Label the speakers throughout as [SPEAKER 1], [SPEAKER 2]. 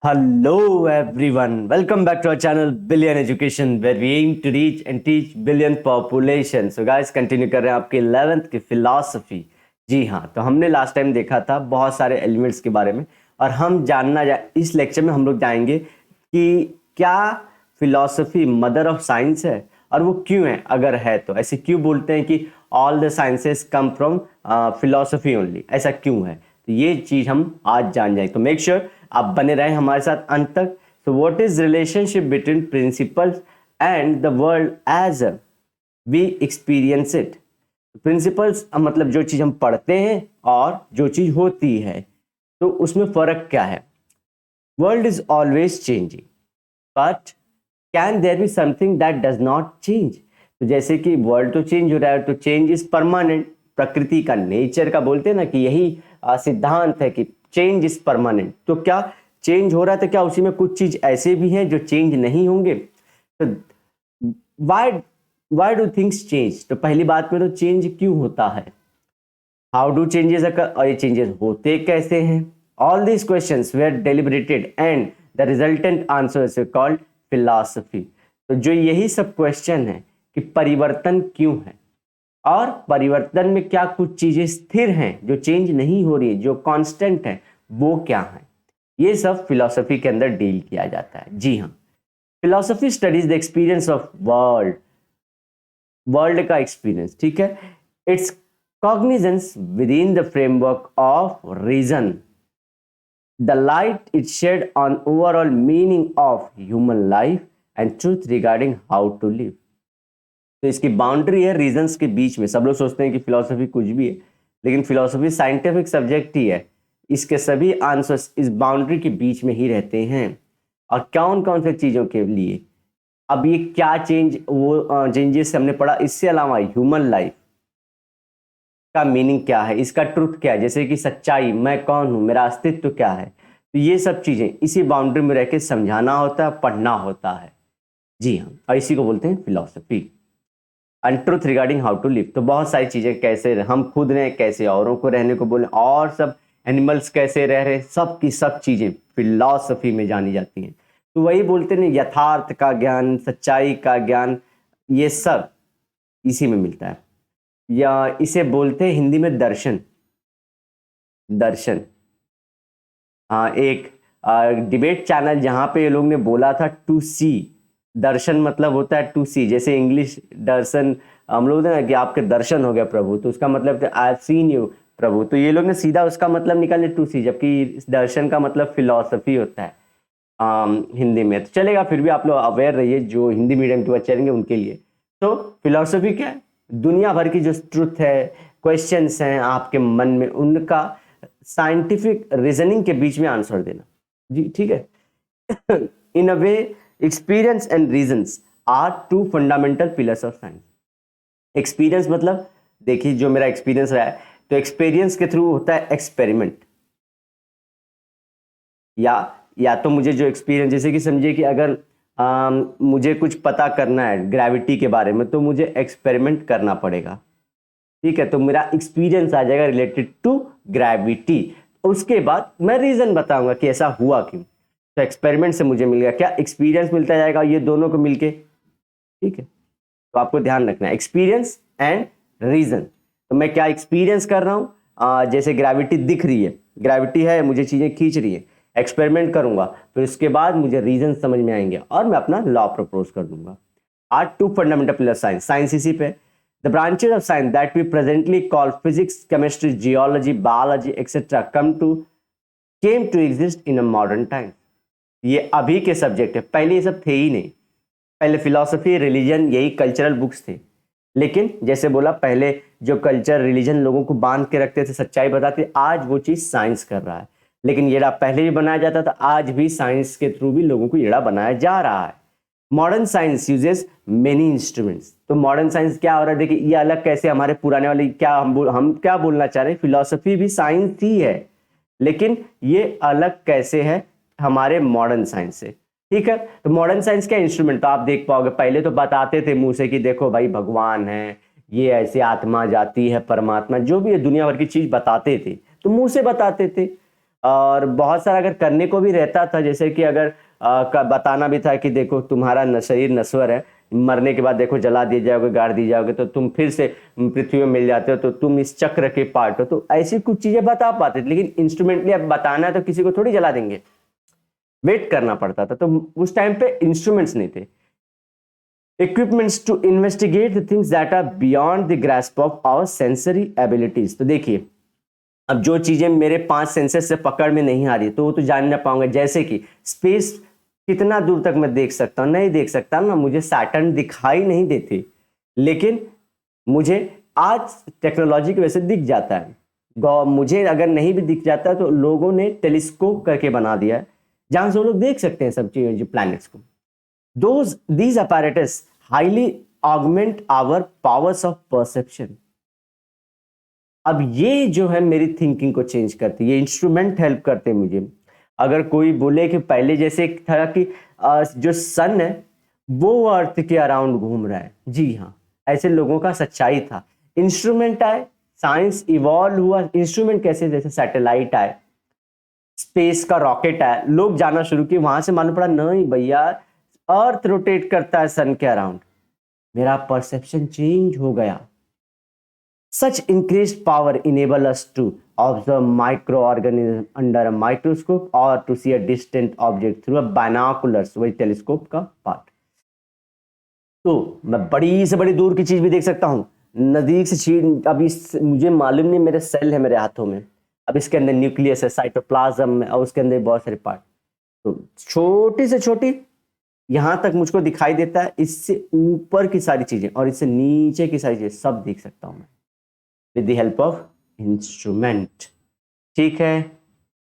[SPEAKER 1] Hello everyone, welcome back to our channel Billion Education where we aim to reach and teach billion population. So guys continue कर रहे हैं आपके 11th की philosophy. जी हाँ, तो हमने लास्ट टाइम देखा था बहुत सारे एलिमेंट्स के बारे में और हम इस लेक्चर में हम लोग जाएंगे कि क्या फिलॉसफी मदर ऑफ साइंस है और वो क्यों है, अगर है तो ऐसे क्यों बोलते हैं कि all the sciences come from philosophy only, ऐसा क्यों है, तो ये चीज हम आज जान जाएंगे। तो मेक श्योर आप बने रहें हमारे साथ अंत तक। So what is relationship between principles and the world as we experience it. Principles मतलब जो चीज हम पढ़ते हैं और जो चीज होती है, तो उसमें फर्क क्या है। World is always changing but can there be something that does not change. तो जैसे कि वर्ल्ड तो चेंज हो रहा है, तो चेंज इज परमानेंट, प्रकृति का नेचर का बोलते हैं ना कि यही सिद्धांत है कि चेंज इज परमानेंट। तो क्या चेंज हो रहा है, तो क्या उसी में कुछ चीज ऐसे भी हैं जो चेंज नहीं होंगे। तो व्हाई डू थिंग्स चेंज, तो पहली बात में तो चेंज क्यों होता है, हाउ डू चेंजेस अकर, और ये चेंजेस होते कैसे हैं। All these questions were deliberated and the resultant answers called philosophy. तो जो यही सब क्वेश्चन है कि परिवर्तन क्यों है और परिवर्तन में क्या कुछ चीजें स्थिर हैं जो चेंज नहीं हो रही है, जो कांस्टेंट है, वो क्या है, ये सब फिलॉसफी के अंदर डील किया जाता है। जी हाँ, philosophy studies the experience of world का एक्सपीरियंस, ठीक है, it's cognizance within the framework of reason, the light it shed on overall meaning of human life and truth regarding how to live. तो इसकी boundary है reasons के बीच में। सब लोग सोचते हैं कि फिलॉसफी कुछ भी है, लेकिन फिलॉसफी साइंटिफिक सब्जेक्ट ही है। इसके सभी आंसर्स इस बाउंड्री के बीच में ही रहते हैं। और कौन कौन से चीजों के लिए, अब ये क्या चेंज, वो चेंजेस हमने पढ़ा। इससे अलावा ह्यूमन लाइफ का मीनिंग क्या है, इसका ट्रुथ क्या है, जैसे कि सच्चाई, मैं कौन हूं, मेरा अस्तित्व क्या है। तो ये सब चीजें इसी बाउंड्री में रह के समझाना होता है, पढ़ना होता है। जी हाँ, और इसी को बोलते हैं philosophy. And truth regarding how to live, तो बहुत सारी चीजें, कैसे हम खुद रहें, कैसे औरों को रहने को बोले, और सब एनिमल्स कैसे रह रहे, सब की सब चीजें फिलॉसफी में जानी जाती हैं। तो वही बोलते हैं यथार्थ का ज्ञान, सच्चाई का ज्ञान, ये सब इसी में मिलता है। या इसे बोलते हैं हिंदी में दर्शन। दर्शन, हाँ, एक डिबेट चैनल जहां पे ये लोग ने बोला था टू सी, दर्शन मतलब होता है टू सी। जैसे इंग्लिश दर्शन हम लोग ना कि आपके दर्शन हो गया प्रभु, तो उसका मतलब आई हैव सीन यू प्रभु, तो ये लोग ने सीधा उसका मतलब निकाले टू सी, जबकि दर्शन का मतलब फिलॉसफी होता है हिंदी में। तो चलेगा, फिर भी आप लोग अवेयर रहिए जो हिंदी मीडियम के बच्चे रहेंगे उनके लिए। तो फिलॉसफी क्या है, दुनिया भर की जो ट्रुथ है, क्वेश्चंस हैं आपके मन में, उनका साइंटिफिक रीजनिंग के बीच में आंसर देना। जी ठीक है। In a way experience and reasons are two fundamental pillars of science. Experience मतलब, देखिए जो मेरा एक्सपीरियंस रहा है, तो एक्सपीरियंस के थ्रू होता है एक्सपेरिमेंट, या तो मुझे जो एक्सपीरियंस, जैसे कि समझिए कि अगर मुझे कुछ पता करना है ग्रेविटी के बारे में, तो मुझे एक्सपेरिमेंट करना पड़ेगा, ठीक है, तो मेरा एक्सपीरियंस आ जाएगा रिलेटेड टू ग्रेविटी। उसके बाद मैं रीजन बताऊंगा कि ऐसा हुआ क्यों। तो एक्सपेरिमेंट से मुझे मिल गया क्या, एक्सपीरियंस मिलता जाएगा, ये दोनों को मिलके, ठीक है। तो आपको ध्यान रखना है एक्सपीरियंस एंड रीजन। तो मैं क्या एक्सपीरियंस कर रहा हूं, जैसे ग्रेविटी दिख रही है, ग्रेविटी है, मुझे चीजें खींच रही है, एक्सपेरिमेंट करूंगा, फिर उसके बाद मुझे रीजन समझ में आएंगे और मैं अपना लॉ प्रपोज कर दूंगा। Are two fundamental pillar science, science इसी पे। The branches of science that we presently call physics, chemistry, geology, biology, etc. came to exist in a modern time. ये अभी के सब्जेक्ट है, पहले ये सब थे ही नहीं। पहले फिलॉसफी, रिलीजन, यही कल्चरल बुक्स थे। लेकिन जैसे बोला, पहले जो कल्चर, रिलीजन लोगों को बांध के रखते थे, सच्चाई बताते, आज वो चीज साइंस कर रहा है। लेकिन येड़ा पहले भी बनाया जाता था, आज भी साइंस के थ्रू भी लोगों को येड़ा बनाया जा रहा है। Modern science uses many instruments. तो मॉडर्न साइंस क्या हो रहा है, देखिए ये अलग कैसे, हमारे पुराने वाले क्या हम क्या बोलना चाह रहे हैं, फिलॉसफी भी साइंस ही है, लेकिन ये अलग कैसे है हमारे मॉडर्न साइंस से, ठीक है। तो मॉडर्न साइंस क्या इंस्ट्रूमेंट, तो आप देख पाओगे, पहले तो बताते थे मुंह से कि देखो भाई भगवान है, ये ऐसे आत्मा जाती है, परमात्मा, जो भी है दुनिया भर की चीज बताते थे, तो मुंह से बताते थे। और बहुत सारा अगर करने को भी रहता था, जैसे कि अगर बताना भी था कि देखो तुम्हारा शरीर नश्वर है, मरने के बाद देखो जला दिए जाओगे, गाड़ दिए जाओगे, तो तुम फिर से पृथ्वी में मिल जाते हो, तो तुम इस चक्र के पार्ट हो। तो ऐसी कुछ चीजें बता पाते थे, लेकिन इंस्ट्रूमेंटली अब बताना है तो किसी को थोड़ी जला देंगे, वेट करना पड़ता था। तो उस टाइम पे इंस्ट्रूमेंट्स नहीं थे, equipments to investigate the things that are beyond the grasp of our sensory abilities. तो देखिए, अब जो चीजें मेरे 5 सेंसेस से पकड़ में नहीं आ रही तो वो तो जान ना पाऊंगा। जैसे कि स्पेस कितना दूर तक मैं देख सकता हूँ, नहीं देख सकता ना, मुझे सैटर्न दिखाई नहीं देती, लेकिन मुझे आज टेक्नोलॉजी की वजह से दिख जाता है। मुझे अगर नहीं भी दिख जाता तो लोगों ने टेलीस्कोप करके बना दिया है, जहां से वो लोग देख सकते हैं सब चीजें, प्लैनेट्स को। these apparatus highly augment our powers of perception। अब ये जो है मेरी थिंकिंग को चेंज करती है, ये इंस्ट्रूमेंट हेल्प करते हैं मुझे। अगर कोई बोले कि पहले जैसे था कि जो सन है वो अर्थ के अराउंड घूम रहा है, जी हाँ, ऐसे लोगों का सच्चाई था। इंस्ट्रूमेंट आए, साइंस इवॉल्व हुआ, इंस्ट्रूमेंट कैसे, जैसे सैटेलाइट आए, स्पेस का रॉकेट आया, लोग जाना शुरू किए, वहां से मालूम पड़ा नहीं भैया अर्थ रोटेट करता है सन के अराउंड, मेरा परसेप्शन चेंज हो गया। Such increased power enable us to observe microorganisms under a microscope or to see a distant object through a binoculars, वही टेलीस्कोप का पार्ट। तो मैं बड़ी से बड़ी दूर की चीज भी देख सकता हूँ, नजदीक से चीज। अब इस मुझे मालूम नहीं, मेरे सेल है मेरे हाथों में, अब इसके अंदर न्यूक्लियस है, साइटोप्लाज्म है, और उसके अंदर बहुत सारे पार्ट, तो छोटी से छोटी यहां तक मुझको दिखाई देता है, इससे ऊपर की सारी चीजें और इससे नीचे की सारी चीजें सब देख सकता हूं मैं with the help of instrument. ठीक है,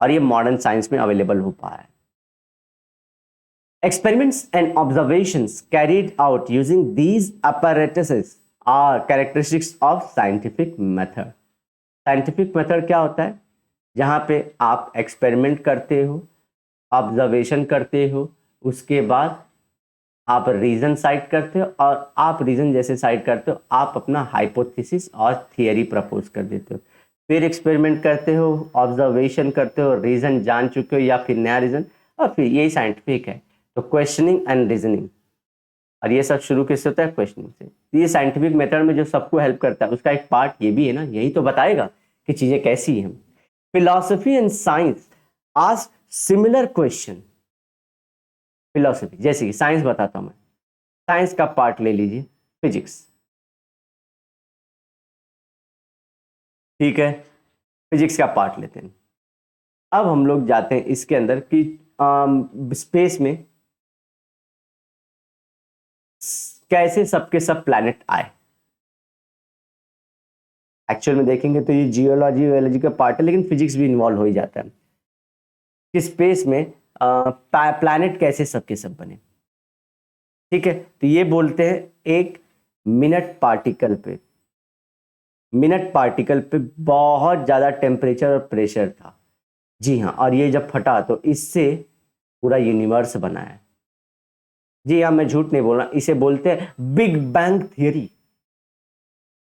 [SPEAKER 1] और ये मॉडर्न साइंस में अवेलेबल हो पाया है। Experiments and observations carried out using these apparatuses are characteristics of scientific method. Scientific method क्या होता है? जहां पे आप एक्सपेरिमेंट करते हो, ऑब्जर्वेशन करते हो, उसके बाद आप रीजन साइड करते हो, और आप रीजन जैसे साइड करते हो आप अपना हाइपोथेसिस और थियरी प्रपोज कर देते हो, फिर एक्सपेरिमेंट करते हो, ऑब्जर्वेशन करते हो, रीजन जान चुके हो या फिर नया रीजन, और फिर यही साइंटिफिक है। तो क्वेश्चनिंग एंड रीजनिंग, और ये सब शुरू किससे होता है? क्वेश्चनिंग से। तो ये साइंटिफिक मेथड में जो सबको हेल्प करता है उसका एक पार्ट ये भी है ना, यही तो बताएगा कि चीजें कैसी हैं। Philosophy and science ask similar question. Philosophy जैसे कि साइंस बताता हूं मैं, साइंस का पार्ट ले लीजिए, फिजिक्स, ठीक है, फिजिक्स का पार्ट लेते हैं। अब हम लोग जाते हैं इसके अंदर कि स्पेस में कैसे सबके सब प्लैनेट आए। एक्चुअल में देखेंगे तो ये जियोलॉजी वायोलॉजी का पार्ट है, लेकिन फिजिक्स भी इन्वॉल्व हो ही जाता है कि स्पेस में प्लैनेट कैसे सबके सब बने। ठीक है, तो ये बोलते हैं एक मिनट पार्टिकल पे बहुत ज्यादा टेम्परेचर और प्रेशर था, जी हाँ, और ये जब फटा तो इससे पूरा यूनिवर्स बना है। जी हाँ, मैं झूठ नहीं बोल रहा, इसे बोलते हैं big bang theory.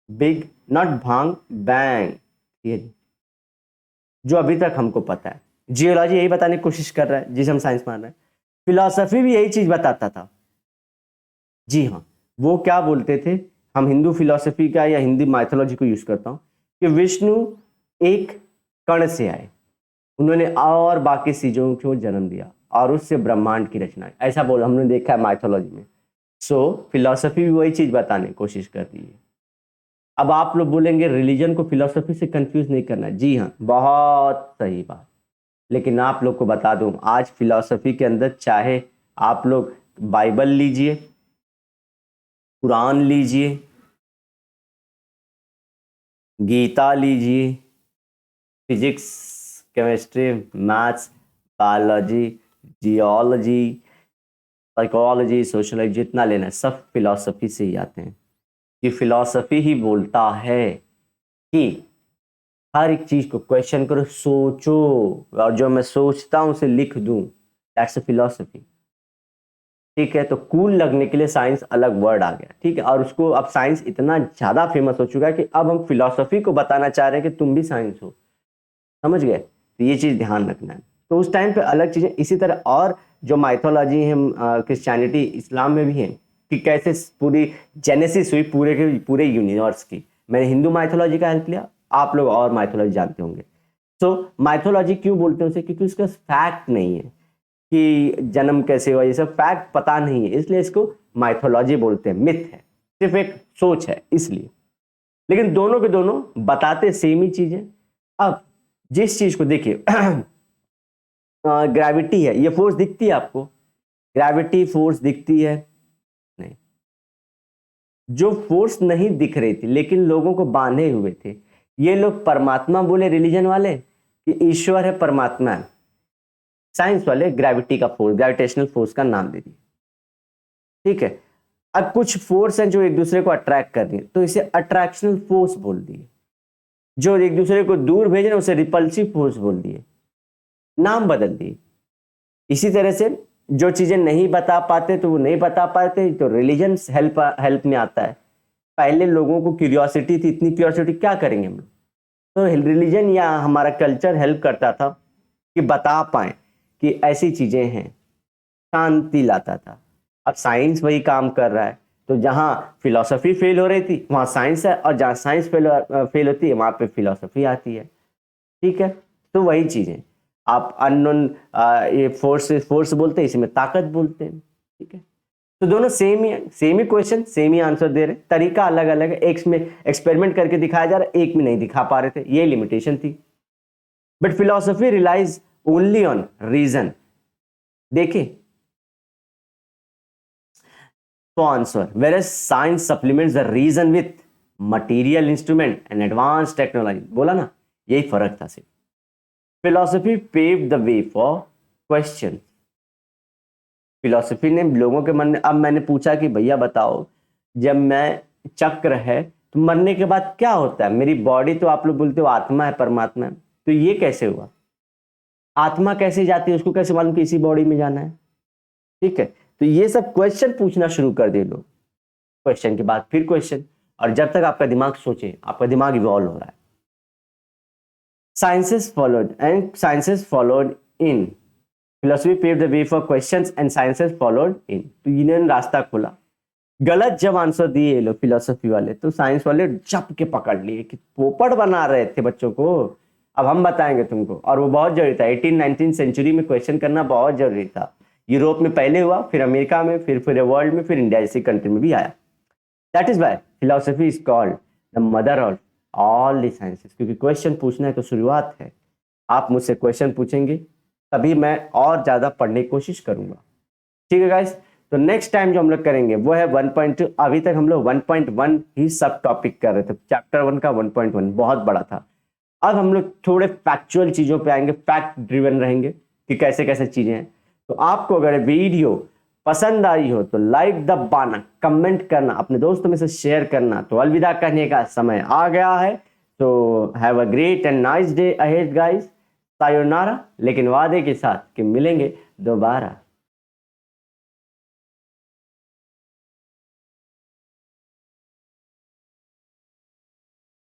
[SPEAKER 1] Big not bhang, bang theory, जो अभी तक हमको पता है। जियोलॉजी यही बताने की कोशिश कर रहा है जिसे हम साइंस मान रहे हैं। फिलॉसफी भी यही चीज बताता था, जी हाँ। वो क्या बोलते थे, हम हिंदू फिलॉसफी का या हिंदी माइथोलॉजी को यूज करता हूं, कि विष्णु एक कण से आए, उन्होंने और बाकी चीजों को जन्म दिया और उससे ब्रह्मांड की रचना, ऐसा बोल हमने देखा है माइथोलॉजी में। सो फिलॉसफी भी वही चीज बताने की कोशिश कर रही है। अब आप लोग बोलेंगे रिलीजन को फिलॉसफी से कंफ्यूज नहीं करना, जी हाँ, बहुत सही बात। लेकिन आप लोग को बता दूं, आज फिलॉसफी के अंदर चाहे आप लोग बाइबल लीजिए, कुरान लीजिए, गीता लीजिए, physics, chemistry, maths, biology, geology, psychology, sociology, जितना लेना है सब फिलॉसफी से ही आते हैं। कि फिलॉसफी ही बोलता है कि हर एक चीज को क्वेश्चन करो, सोचो, और जो मैं सोचता हूं उसे लिख दूं, दैट्स अ फिलॉसफी। ठीक है, तो कूल लगने के लिए साइंस अलग वर्ड आ गया, ठीक है, और उसको अब साइंस इतना ज्यादा फेमस हो चुका है कि अब हम फिलॉसफी को बताना चाह रहे हैं कि तुम भी साइंस हो, समझ गए? तो ये चीज ध्यान रखना है। तो उस टाइम पे अलग चीजें, इसी तरह और जो माइथोलॉजी है क्रिश्चियनिटी इस्लाम में भी है कि कैसे पूरी जेनेसिस हुई पूरे के पूरे यूनिवर्स की। मैंने हिंदू माइथोलॉजी का हेल्प लिया, आप लोग और माइथोलॉजी जानते होंगे। तो माइथोलॉजी क्यों बोलते हैं उसे, क्योंकि उसका फैक्ट नहीं है कि जन्म कैसे हुआ, ये सब फैक्ट पता नहीं है, इसलिए इसको माइथोलॉजी बोलते हैं, मिथ है, सिर्फ एक सोच है इसलिए। लेकिन दोनों के दोनों बताते सेम ही चीजें। अब जिस चीज को देखिए ग्रेविटी है, ये फोर्स दिखती है आपको, ग्रेविटी फोर्स दिखती है नहीं। जो फोर्स नहीं दिख रही थी लेकिन लोगों को बांधे हुए थे, ये लोग परमात्मा बोले रिलीजन वाले कि ईश्वर है परमात्मा है, साइंस वाले ग्रेविटी का फोर्स, ग्रेविटेशनल फोर्स का नाम दे दिए। ठीक है, अब कुछ फोर्स हैं जो एक दूसरे को अट्रैक्ट कर रही है, तो इसे अट्रैक्शनल फोर्स बोल दिए। जो एक दूसरे को दूर भेज रहे हैं उसे रिपल्सिव फोर्स बोल दिए, नाम बदल दिए। इसी तरह से जो चीजें नहीं बता पाते तो वो नहीं बता पाते, तो रिलीजन हेल्प में आता है। पहले लोगों को क्यूरियोसिटी थी, इतनी क्यूरियोसिटी क्या करेंगे हम लोग, तो रिलीजन या हमारा कल्चर हेल्प करता था कि बता पाए कि ऐसी चीजें हैं, शांति लाता था। अब साइंस वही काम कर रहा है, तो जहां फिलॉसफी फेल हो रही थी वहां साइंस है, और जहां साइंस फेल होती है वहां पे फिलॉसफी आती है। ठीक है, तो वही चीजें आप अननोन ये फोर्स बोलते हैं, इसमें ताकत बोलते हैं। ठीक है, तो दोनों सेम ही क्वेश्चन सेम ही आंसर दे रहे, तरीका अलग अलग है। एक में एक्सपेरिमेंट करके दिखाया जा रहा है, एक में नहीं दिखा पा रहे थे, ये लिमिटेशन थी। But philosophy relies only on reason. देखिए तो answer, whereas science supplements the reason with material instrument and advanced technology। बोला ना, यही फर्क था सिर्फ। Philosophy paved the way for question। Philosophy ने लोगों के मन में, अब मैंने पूछा कि भैया बताओ, जब मैं चक्र है तो मरने के बाद क्या होता है, मेरी बॉडी तो आप लोग बोलते हो आत्मा है परमात्मा है, तो ये कैसे हुआ, आत्मा कैसे जाती है, उसको कैसे मालूम कि इसी बॉडी में जाना है। ठीक है, तो ये सब क्वेश्चन पूछना शुरू कर दे लोग, क्वेश्चन के बाद फिर क्वेश्चन, और जब तक आपका दिमाग सोचे, आपका दिमाग इवॉल्व हो रहा है। Sciences followed in philosophy paved the way for questions and sciences followed in. तो इन्होंने रास्ता खोला। गलत जब आंसर दिए ये लोग फिलोसफी वाले, तो साइंस वाले जप के पकड़ लिए कि पोपट बना रहे थे बच्चों को, अब हम बताएंगे तुमको। और वो बहुत जरूरी था, 18-19 सेंचुरी में क्वेश्चन करना बहुत जरूरी था। यूरोप में पहले हुआ, फिर अमेरिका में, फिर वर्ल्ड में, फिर इंडिया जैसी कंट्री में भी आया। That is why philosophy is called the mother of all the sciences, क्योंकि क्वेश्चन पूछना है तो शुरुआत है। आप मुझसे क्वेश्चन पूछेंगे तभी मैं और ज्यादा पढ़ने की कोशिश करूंगा। ठीक है गाइस, तो नेक्स्ट टाइम जो हम लोग करेंगे वो है 1.2। अभी तक हम लोग 1.1 ही सब टॉपिक कर रहे थे, चैप्टर 1 का 1.1 बहुत बड़ा था। अब हम लोग थोड़े फैक्चुअल चीजों पे आएंगे, फैक्ट ड्रिवन रहेंगे कि कैसे कैसे चीजें हैं। तो आपको अगर वीडियो पसंद आई हो तो लाइक दबाना, कमेंट करना, अपने दोस्तों में से शेयर करना। तो अलविदा कहने का समय आ गया है। तो have a great and nice day ahead guys, sayonara, लेकिन वादे के साथ कि मिलेंगे दोबारा।